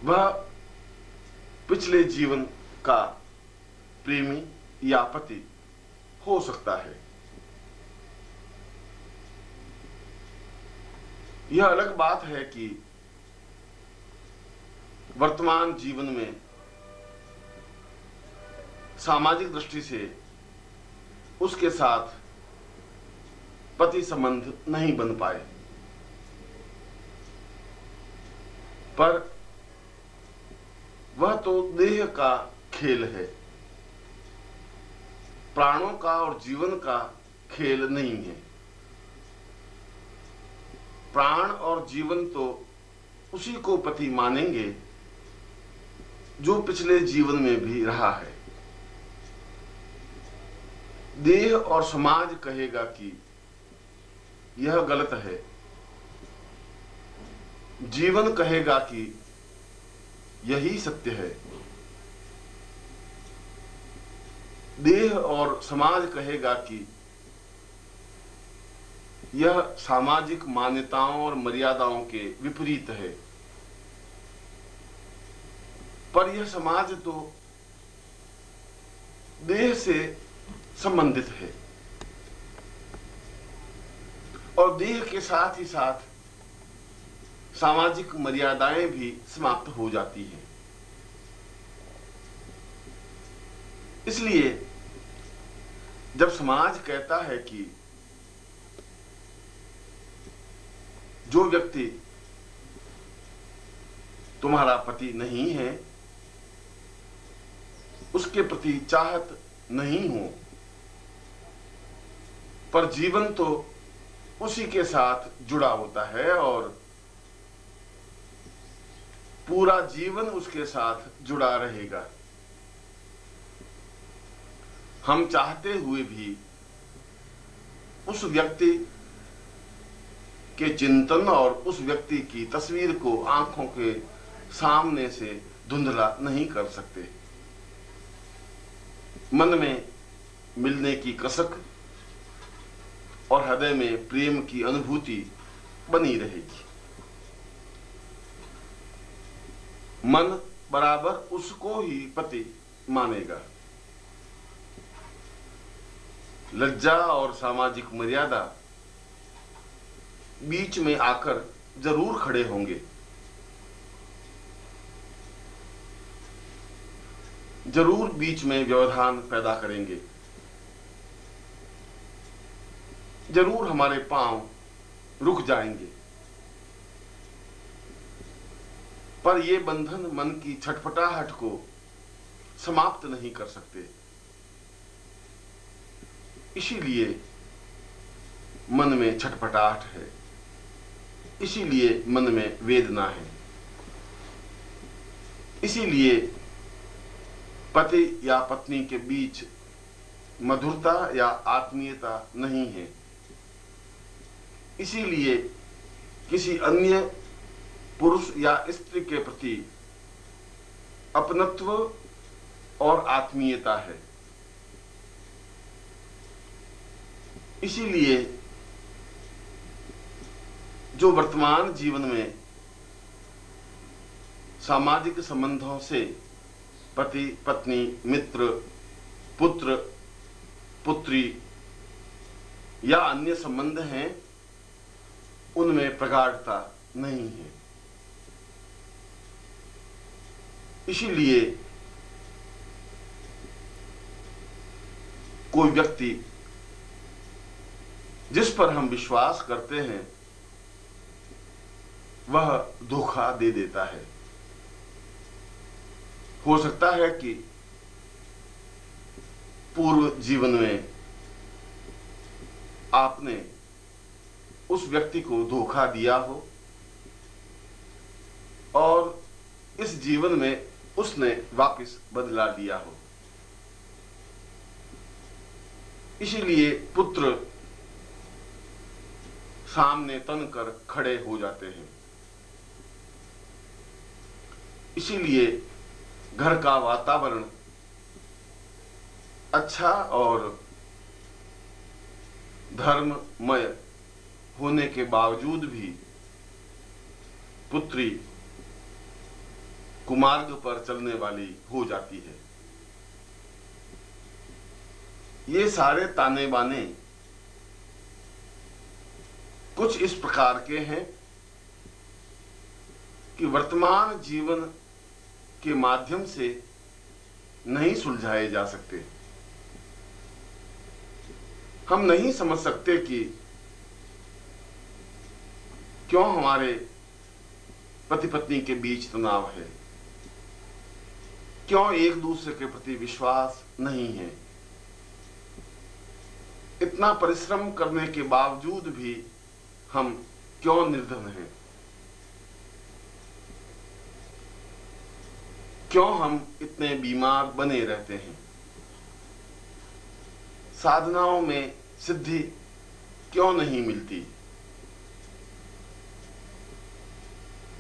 वह पिछले जीवन का प्रेमी या पति हो सकता है। यह अलग बात है कि वर्तमान जीवन में सामाजिक दृष्टि से उसके साथ पति संबंध नहीं बन पाए, पर वह तो देह का खेल है, प्राणों का और जीवन का खेल नहीं है। प्राण और जीवन तो उसी को पति मानेंगे जो पिछले जीवन में भी रहा है। देह और समाज कहेगा कि यह गलत है, जीवन कहेगा कि यही सत्य है। देह और समाज कहेगा कि यह सामाजिक मान्यताओं और मर्यादाओं के विपरीत है। पर यह समाज तो देह से संबंधित है और देह के साथ ही साथ सामाजिक मर्यादाएं भी समाप्त हो जाती हैं। इसलिए जब समाज कहता है कि जो व्यक्ति तुम्हारा पति नहीं है उसके प्रति चाहत नहीं हो, पर जीवन तो उसी के साथ जुड़ा होता है और पूरा जीवन उसके साथ जुड़ा रहेगा। हम चाहते हुए भी उस व्यक्ति के चिंतन और उस व्यक्ति की तस्वीर को आंखों के सामने से धुंधला नहीं कर सकते। मन में मिलने की कसक और हृदय में प्रेम की अनुभूति बनी रहेगी। मन बराबर उसको ही पति मानेगा। लज्जा और सामाजिक मर्यादा बीच में आकर जरूर खड़े होंगे, जरूर बीच में व्यवधान पैदा करेंगे, जरूर हमारे पांव रुक जाएंगे। पर ये बंधन मन की छटपटाहट को समाप्त नहीं कर सकते। इसीलिए मन में छटपटाहट है, इसीलिए मन में वेदना है, इसीलिए पति या पत्नी के बीच मधुरता या आत्मीयता नहीं है, इसीलिए किसी अन्य पुरुष या स्त्री के प्रति अपनत्व और आत्मीयता है। इसीलिए जो वर्तमान जीवन में सामाजिक संबंधों से पति पत्नी मित्र पुत्र पुत्री या अन्य संबंध हैं उनमें प्रगाढ़ता नहीं है। इसीलिए कोई व्यक्ति जिस पर हम विश्वास करते हैं वह धोखा दे देता है। हो सकता है कि पूर्व जीवन में आपने उस व्यक्ति को धोखा दिया हो और इस जीवन में उसने वापस बदला लिया हो। इसीलिए पुत्र सामने तन कर खड़े हो जाते हैं। इसीलिए घर का वातावरण अच्छा और धर्ममय होने के बावजूद भी पुत्री कुमार्ग पर चलने वाली हो जाती है। ये सारे ताने बाने कुछ इस प्रकार के हैं कि वर्तमान जीवन के माध्यम से नहीं सुलझाए जा सकते। हम नहीं समझ सकते कि क्यों हमारे पति पत्नी के बीच तनाव है, क्यों एक दूसरे के प्रति विश्वास नहीं है। इतना परिश्रम करने के बावजूद भी हम क्यों निर्धन हैं, क्यों हम इतने बीमार बने रहते हैं, साधनाओं में सिद्धि क्यों नहीं मिलती,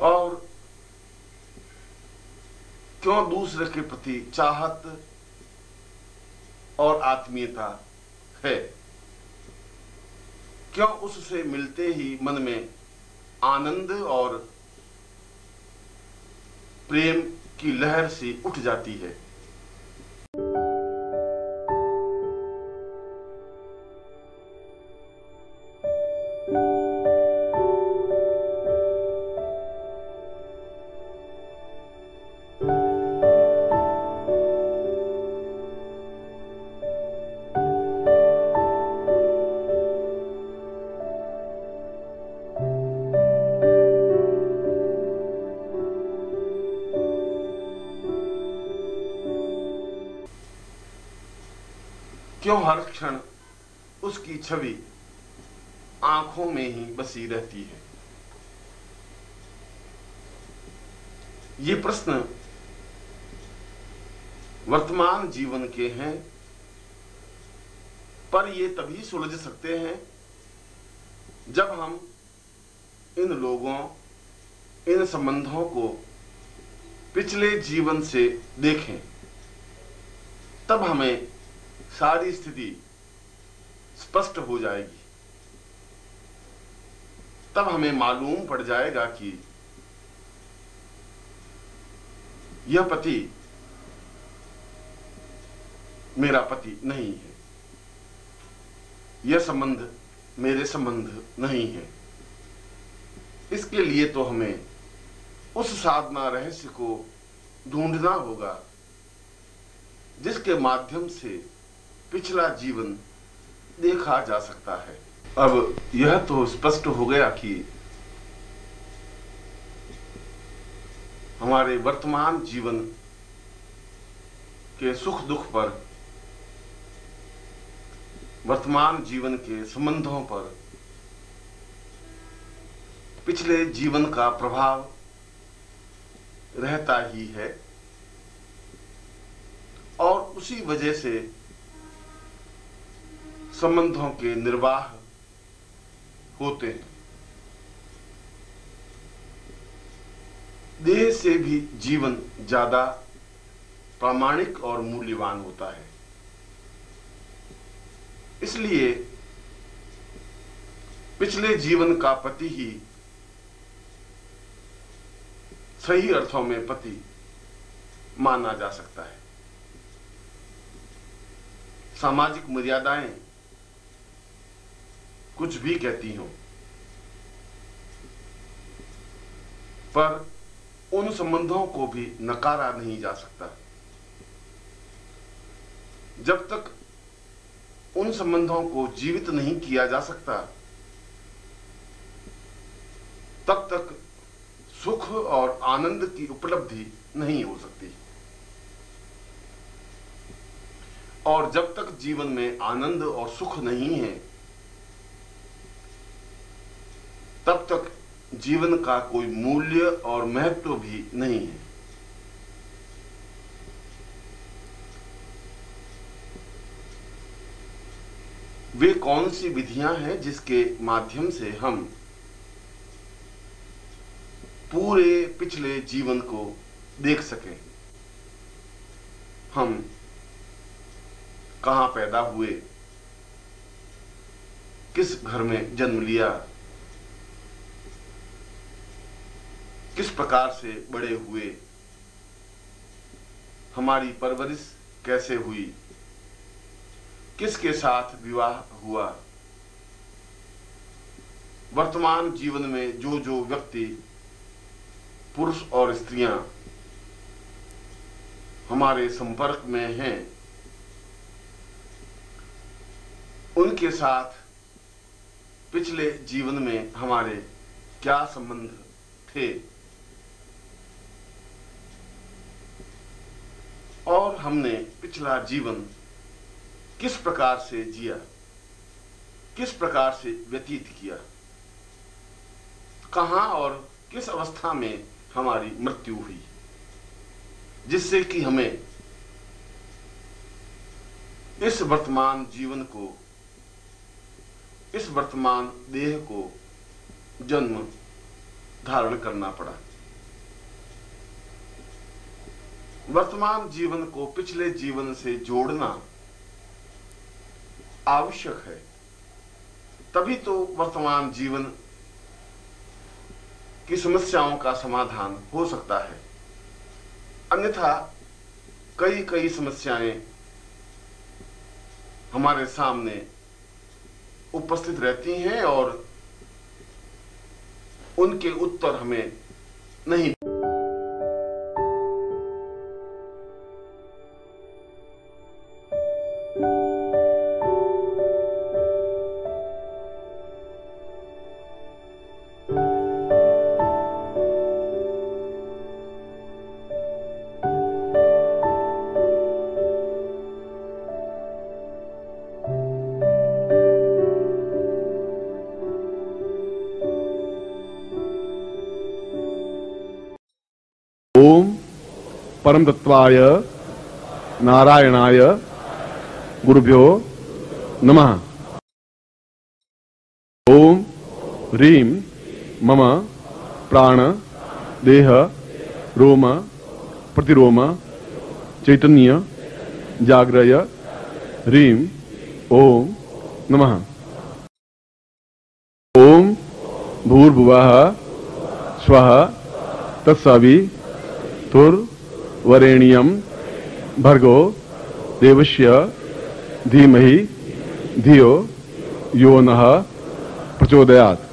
और क्यों दूसरे के प्रति चाहत और आत्मीयता है, क्यों उससे मिलते ही मन में आनंद और प्रेम की लहर सी उठ जाती है। क्यों हर क्षण उसकी छवि आंखों में ही बसी रहती है। ये प्रश्न वर्तमान जीवन के हैं, पर ये तभी सुलझ सकते हैं जब हम इन लोगों, इन संबंधों को पिछले जीवन से देखें। तब हमें सारी स्थिति स्पष्ट हो जाएगी। तब हमें मालूम पड़ जाएगा कि यह पति मेरा पति नहीं है, यह संबंध मेरे संबंध नहीं है। इसके लिए तो हमें उस साधना रहस्य को ढूंढना होगा जिसके माध्यम से पिछला जीवन देखा जा सकता है। अब यह तो स्पष्ट हो गया कि हमारे वर्तमान जीवन के सुख दुख पर, वर्तमान जीवन के संबंधों पर पिछले जीवन का प्रभाव रहता ही है, और उसी वजह से संबंधों के निर्वाह होते हैं। देह से भी जीवन ज्यादा प्रामाणिक और मूल्यवान होता है। इसलिए पिछले जीवन का पति ही सही अर्थों में पति माना जा सकता है। सामाजिक मर्यादाएं कुछ भी कहती हों, पर उन संबंधों को भी नकारा नहीं जा सकता। जब तक उन संबंधों को जीवित नहीं किया जा सकता, तब तक सुख और आनंद की उपलब्धि नहीं हो सकती। और जब तक जीवन में आनंद और सुख नहीं है, तब तक जीवन का कोई मूल्य और महत्व भी नहीं है। वे कौन सी विधियां हैं जिसके माध्यम से हम पूरे पिछले जीवन को देख सकें? हम कहां पैदा हुए, किस घर में जन्म लिया, किस प्रकार से बड़े हुए, हमारी परवरिश कैसे हुई, किसके साथ विवाह हुआ। वर्तमान जीवन में जो जो व्यक्ति, पुरुष और स्त्रियां हमारे संपर्क में हैं, उनके साथ पिछले जीवन में हमारे क्या संबंध थे और हमने पिछला जीवन किस प्रकार से जिया, किस प्रकार से व्यतीत किया, कहां और किस अवस्था में हमारी मृत्यु हुई, जिससे कि हमें इस वर्तमान जीवन को, इस वर्तमान देह को जन्म धारण करना पड़ा। वर्तमान जीवन को पिछले जीवन से जोड़ना आवश्यक है, तभी तो वर्तमान जीवन की समस्याओं का समाधान हो सकता है। अन्यथा कई कई समस्याएं हमारे सामने उपस्थित रहती हैं और उनके उत्तर हमें नहीं। ओम परम तत्वाय नारायणाय गुरुभ्यो नमः। ओम ह्रीं मम प्राण देह रोम प्रतिरोम चैतन्य जाग्रय ह्रीं ओम नमः। ओम भूर्भुवः स्वः तत्सवितुर्वरेण्यं भर्गो देवस्य धीमहि धियो यो नः प्रचोदयात्।